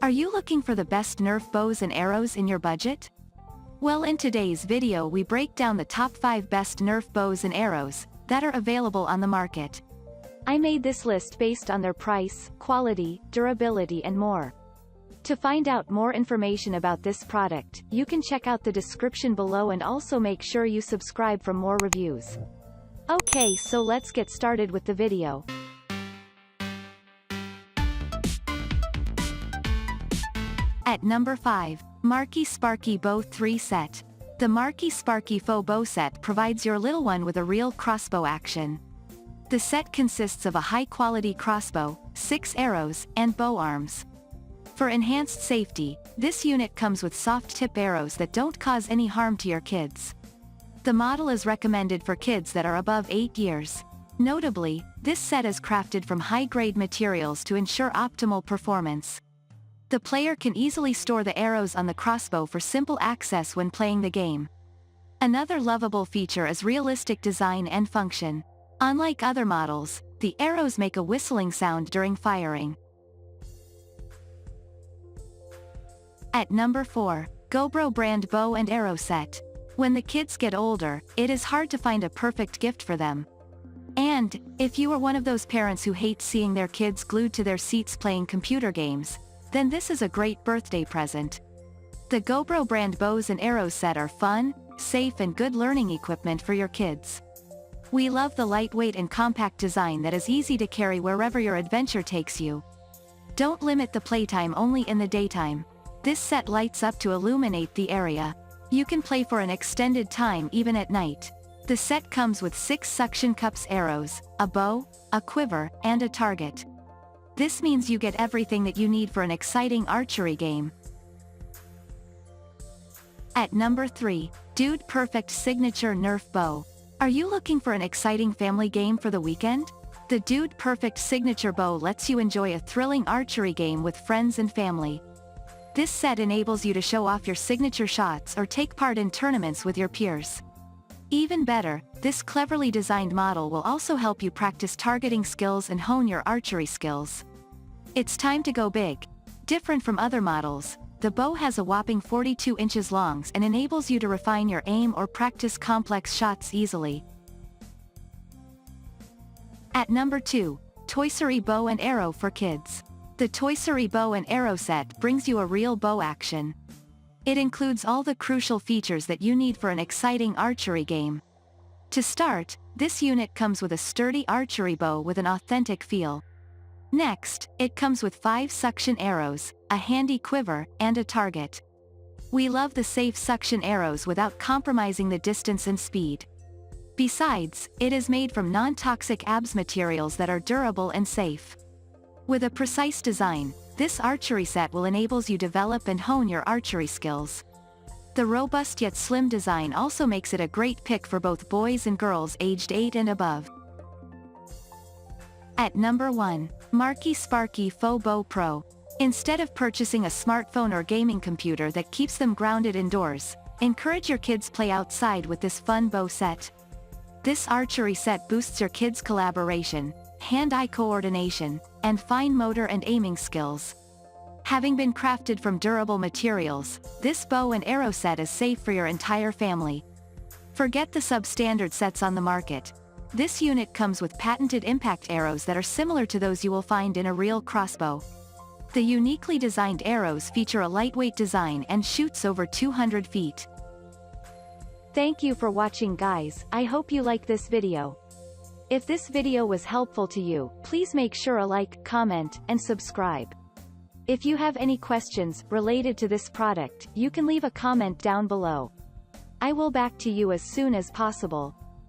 Are you looking for the best Nerf bows and arrows in your budget? Well, in today's video we break down the top 5 best Nerf bows and arrows that are available on the market. I made this list based on their price, quality, durability and more. To find out more information about this product, you can check out the description below and also make sure you subscribe for more reviews. Okay, so let's get started with the video. At number 5, Marky Sparky Bow 3 Set. The Marky Sparky Faux Bow set provides your little one with a real crossbow action. The set consists of a high-quality crossbow, 6 arrows, and bow arms. For enhanced safety, this unit comes with soft-tip arrows that don't cause any harm to your kids. The model is recommended for kids that are above 8 years. Notably, this set is crafted from high-grade materials to ensure optimal performance. The player can easily store the arrows on the crossbow for simple access when playing the game. Another lovable feature is realistic design and function. Unlike other models, the arrows make a whistling sound during firing. At number 4, GoBroBrand Bow and Arrow Set. When the kids get older, it is hard to find a perfect gift for them. And, if you are one of those parents who hate seeing their kids glued to their seats playing computer games, then this is a great birthday present. The GoBroBrand Bows and Arrows set are fun, safe and good learning equipment for your kids. We love the lightweight and compact design that is easy to carry wherever your adventure takes you. Don't limit the playtime only in the daytime. This set lights up to illuminate the area. You can play for an extended time even at night. The set comes with 6 suction cups arrows, a bow, a quiver, and a target. This means you get everything that you need for an exciting archery game. At number 3, Dude Perfect Signature Nerf Bow. Are you looking for an exciting family game for the weekend? The Dude Perfect Signature Bow lets you enjoy a thrilling archery game with friends and family. This set enables you to show off your signature shots or take part in tournaments with your peers. Even better, this cleverly designed model will also help you practice targeting skills and hone your archery skills. It's time to go big. Different from other models, the bow has a whopping 42 inches long and enables you to refine your aim or practice complex shots easily. At number 2, Toysery Bow and Arrow for Kids. The Toysery Bow and Arrow set brings you a real bow action. It includes all the crucial features that you need for an exciting archery game. To start, this unit comes with a sturdy archery bow with an authentic feel. Next, it comes with 5 suction arrows, a handy quiver, and a target. We love the safe suction arrows without compromising the distance and speed. Besides, it is made from non-toxic ABS materials that are durable and safe. With a precise design, this archery set will enable you to develop and hone your archery skills. The robust yet slim design also makes it a great pick for both boys and girls aged 8 and above. At number 1, Marky Sparky Faux Bow Pro. Instead of purchasing a smartphone or gaming computer that keeps them grounded indoors, encourage your kids play outside with this fun bow set. This archery set boosts your kids' collaboration, hand-eye coordination, and fine motor and aiming skills. Having been crafted from durable materials, this bow and arrow set is safe for your entire family. Forget the substandard sets on the market. This unit comes with patented impact arrows that are similar to those you will find in a real crossbow. The uniquely designed arrows feature a lightweight design and shoots over 200 feet. Thank you for watching, guys. I hope you like this video. If this video was helpful to you, please make sure a like, comment, and subscribe. If you have any questions related to this product, you can leave a comment down below. I will back to you as soon as possible.